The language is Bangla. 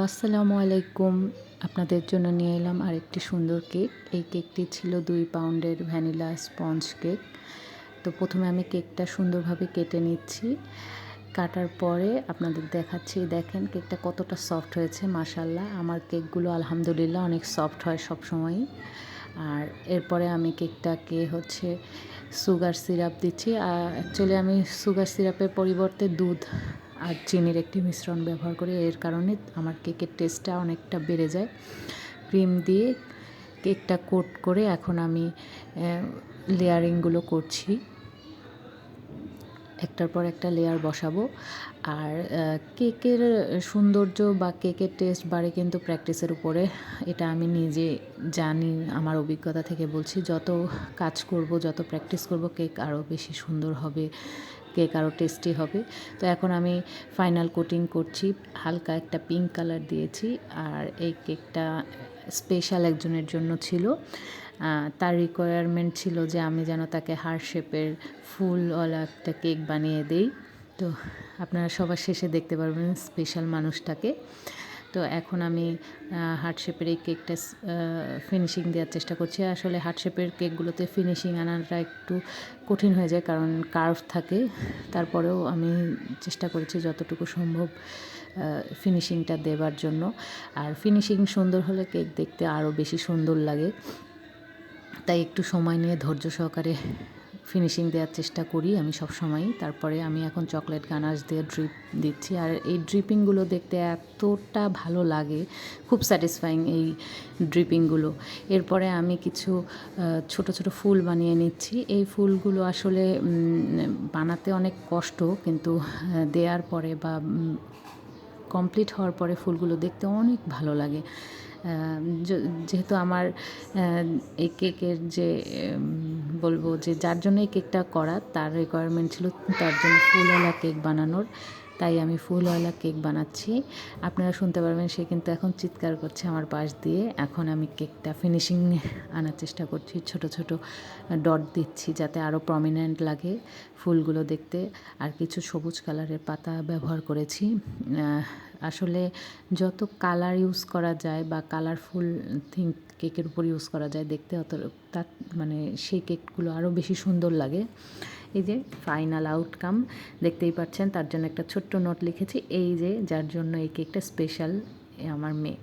আসসালামু আলাইকুম। আপনাদের জন্য নিয়ে এলাম আরেকটি সুন্দর কেক। এই কেকটি ছিল 2 পাউন্ডের ভ্যানিলা স্পঞ্জ কেক। তো প্রথমে আমি কেকটা সুন্দরভাবে কেটে নিচ্ছি। কাটার পরে আপনাদের দেখাচ্ছি, দেখেন কেকটা কতটা সফট হয়েছে মাশাআল্লাহ। আমার কেকগুলো আলহামদুলিল্লাহ অনেক সফট হয় সবসময়ই। আর এরপরে আমি কেকটাকে সুগার সিরাপ দিচ্ছি। অ্যাকচুয়ালি আমি সুগার সিরাপের পরিবর্তে দুধ আর চিনির একটি মিশ্রণ ব্যবহার করি। এর কারণে আমার কেকের টেস্টটা অনেকটা বেড়ে যায়। ক্রিম দিয়ে কেকটা কোট করে এখন আমি লেয়ারিংগুলো করছি। একটার পর একটা লেয়ার বসাবো। আর কেকের সৌন্দর্য বা কেকের টেস্ট বাড়ে কিন্তু প্র্যাকটিসের উপরে। এটা আমি নিজে জানি, আমার অভিজ্ঞতা থেকে বলছি। যত কাজ করব, যত প্র্যাকটিস করব, কেক আরও বেশি সুন্দর হবে, কেক আরও টেস্টি হবে। তো এখন আমি ফাইনাল কোটিং করছি। হালকা একটা পিঙ্ক কালার দিয়েছি। আর এই কেকটা স্পেশাল একজনের জন্য ছিল। তার রিকোয়ারমেন্ট ছিল যে আমি যেন তাকে হার্ট শেপের ফুলওয়ালা একটা কেক বানিয়ে দেই। তো আপনারা সবার শেষে দেখতে পারবেন স্পেশাল মানুষটাকে। তো এখন আমি হার্ট শেপের এই কেকটা ফিনিশিং দেওয়ার চেষ্টা করছি। আসলে হার্ট শেপের কেকগুলোতে ফিনিশিং আনাটা একটু কঠিন হয়ে যায়, কারণ কার্ভ থাকে। তারপরেও আমি চেষ্টা করেছি যতটুকু সম্ভব ফিনিশিংটা দেবার জন্য। আর ফিনিশিং সুন্দর হলে কেক দেখতে আরও বেশি সুন্দর লাগে। তাই একটু সময় নিয়ে ধৈর্য সহকারে ফিনিশিং দেওয়ার চেষ্টা করি আমি সবসময়ই। তারপরে আমি এখন চকলেট গানাশ দিয়ে ড্রিপ দিচ্ছি। আর এই ড্রিপিংগুলো দেখতে এতটা ভালো লাগে, খুব স্যাটিসফাইং এই ড্রিপিংগুলো। এরপরে আমি কিছু ছোট ছোট ফুল বানিয়ে নিচ্ছি। এই ফুলগুলো আসলে বানাতে অনেক কষ্ট, কিন্তু দেওয়ার পরে বা কমপ্লিট হওয়ার পরে ফুলগুলো দেখতে অনেক ভালো লাগে। যেহেতু আমার এই কেকের বলবো যে যার জন্য এই কেকটা করা, তার রিকোয়ারমেন্ট ছিল তার জন্য ফুলওয়ালা কেক বানানোর। তাই আমি ফুলওয়ালা কেক বানাচ্ছি। আপনারা শুনতে পারবেন সে কিন্তু এখন চিৎকার করছে আমার পাশ দিয়ে। এখন আমি কেকটা ফিনিশিং আনার চেষ্টা করছি। ছোট ছোট ডট দিচ্ছি যাতে আরও প্রমিনেন্ট লাগে ফুলগুলো দেখতে। আর কিছু সবুজ কালারের পাতা ব্যবহার করেছি। আসলে যত কালার ইউজ করা যায় বা কালারফুল কেকের উপর ইউজ করা যায়, দেখতে সেই কেকগুলো আরও বেশি সুন্দর লাগে। এই যে ফাইনাল আউটকাম দেখতেই পাচ্ছেন, তার জন্য একটা ছোট্ট নোট লিখেছি, এই যে যার জন্য এই কেকটা স্পেশাল, আমার মেয়ে।